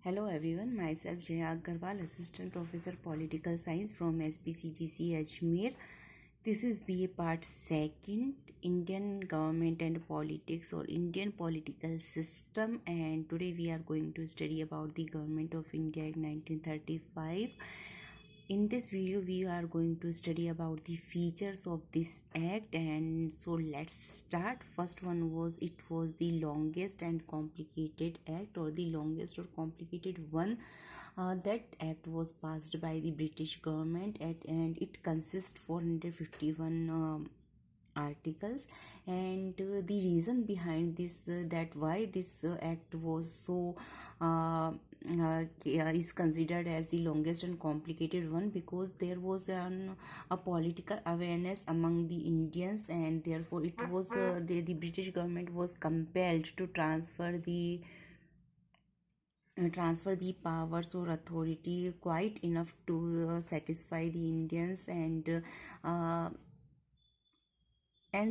Hello everyone, myself Jaya Agarwal, Assistant Professor Political Science from SPCGC Ajmer. This is BA Part 2nd, Indian Government and Politics or Indian Political System, and today we are going to study about the Government of India in 1935. In this video we are going to study about the features of this act, and so let's start. First one was it was the longest and complicated act, or the longest or complicated one. That act was passed by the British government and it consists 451 articles, and the reason behind this, that why this act was so is considered as the longest and complicated one, because there was a political awareness among the Indians, and therefore it was the British government was compelled to transfer the powers or authority quite enough to satisfy the Indians, and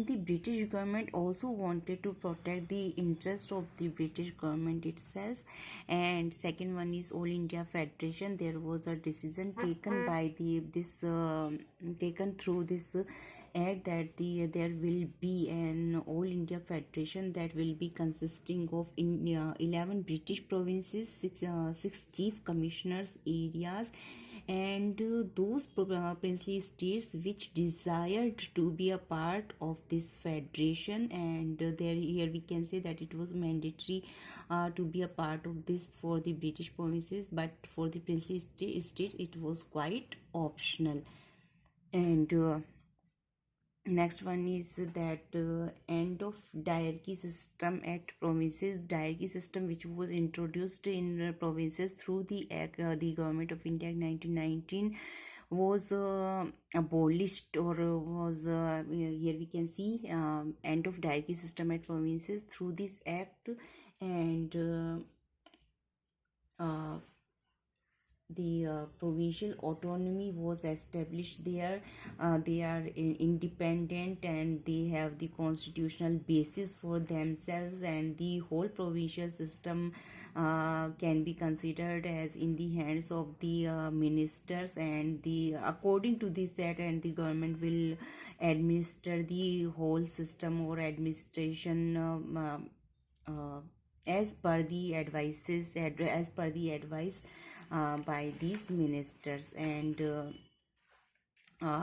the British government also wanted to protect the interest of the British government itself. And second one is All India Federation. There was a decision taken by taken through this act that there will be an All India Federation that will be consisting of 11 British provinces, six chief commissioners areas, and those princely states which desired to be a part of this federation. And there here we can say that it was mandatory to be a part of this for the British provinces, but for the princely state it was quite optional. And next one is that end of diarchy system at provinces. Diarchy system which was introduced in provinces through the government of India in 1919 was abolished, or was here we can see end of diarchy system at provinces through this act. And the provincial autonomy was established there. They are independent and they have the constitutional basis for themselves, and the whole provincial system can be considered as in the hands of the ministers, and the according to this that and the government will administer the whole system or administration as per the advice by these ministers. And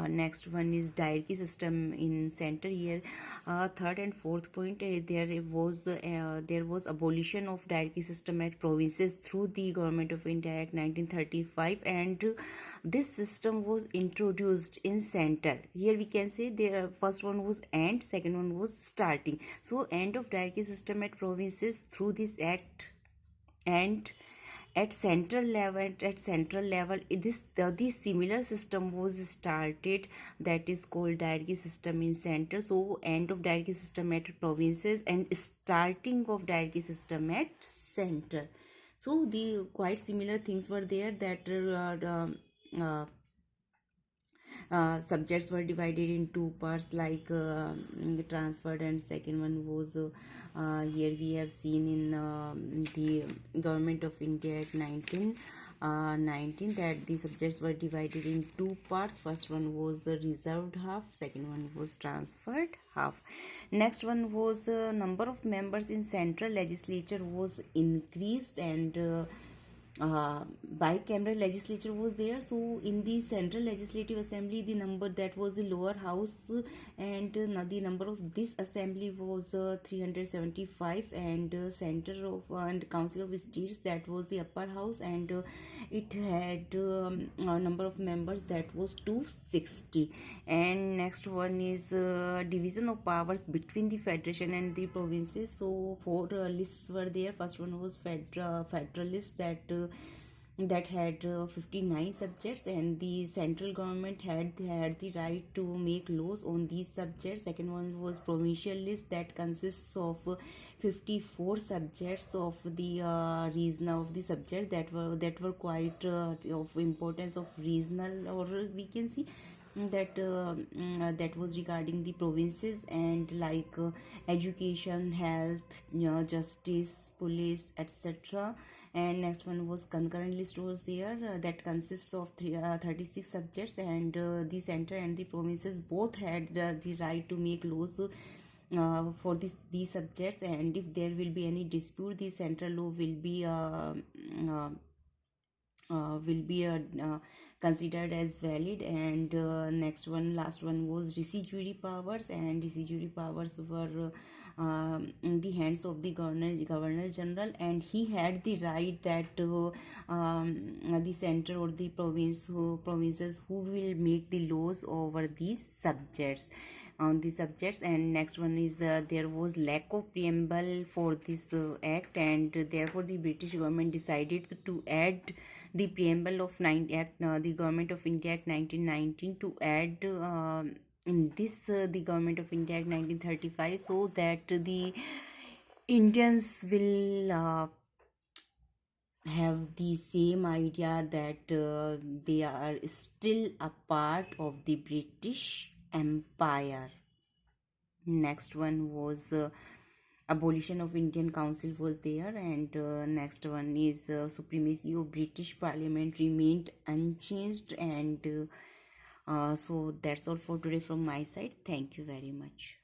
next one is diarchy system in center. Here third and fourth point, there was abolition of diarchy system at provinces through the Government of India Act 1935, and this system was introduced in center. Here we can say the first one was end, second one was starting. So end of diarchy system at provinces through this act. And at central level, this similar system was started, that is called diarchy system in center. So end of diarchy system at provinces and starting of diarchy system at center. So the quite similar things were there, that subjects were divided in two parts, like transferred, and second one was here we have seen in the Government of India at 1919 that the subjects were divided in two parts. First one was the reserved half, second one was transferred half. Next one was number of members in central legislature was increased, and bicameral legislature was there. So in the central legislative assembly, the number that was the lower house, and the number of this assembly was 375, and center of and council of states, that was the upper house, and it had a number of members that was 260. And next one is division of powers between the federation and the provinces. So four lists were there. First one was federalist, that had 59 subjects, and the central government had the right to make laws on these subjects. Second one was provincial list, that consists of 54 subjects of the regional of the subject that were quite of importance of regional, or we can see that was regarding the provinces, and like education, health, justice, police, etc. And next one was concurrent list was there, that consists of 36 subjects, and the center and the provinces both had the right to make laws for these subjects, and if there will be any dispute, the central law uh, will be considered as valid. And next one, last one was residuary powers, and residuary powers were in the hands of the governor general, and he had the right that the center or the provinces who will make the laws over these subjects on the subjects. And next one is there was lack of preamble for this act, and therefore the British government decided to add the preamble of the Government of India Act 1919, to add in this the Government of India Act 1935, so that the Indians will have the same idea that they are still a part of the British Empire. Next one was abolition of Indian Council was there, and next one is supremacy of British Parliament remained unchanged. And so that's all for today from my side. Thank you very much.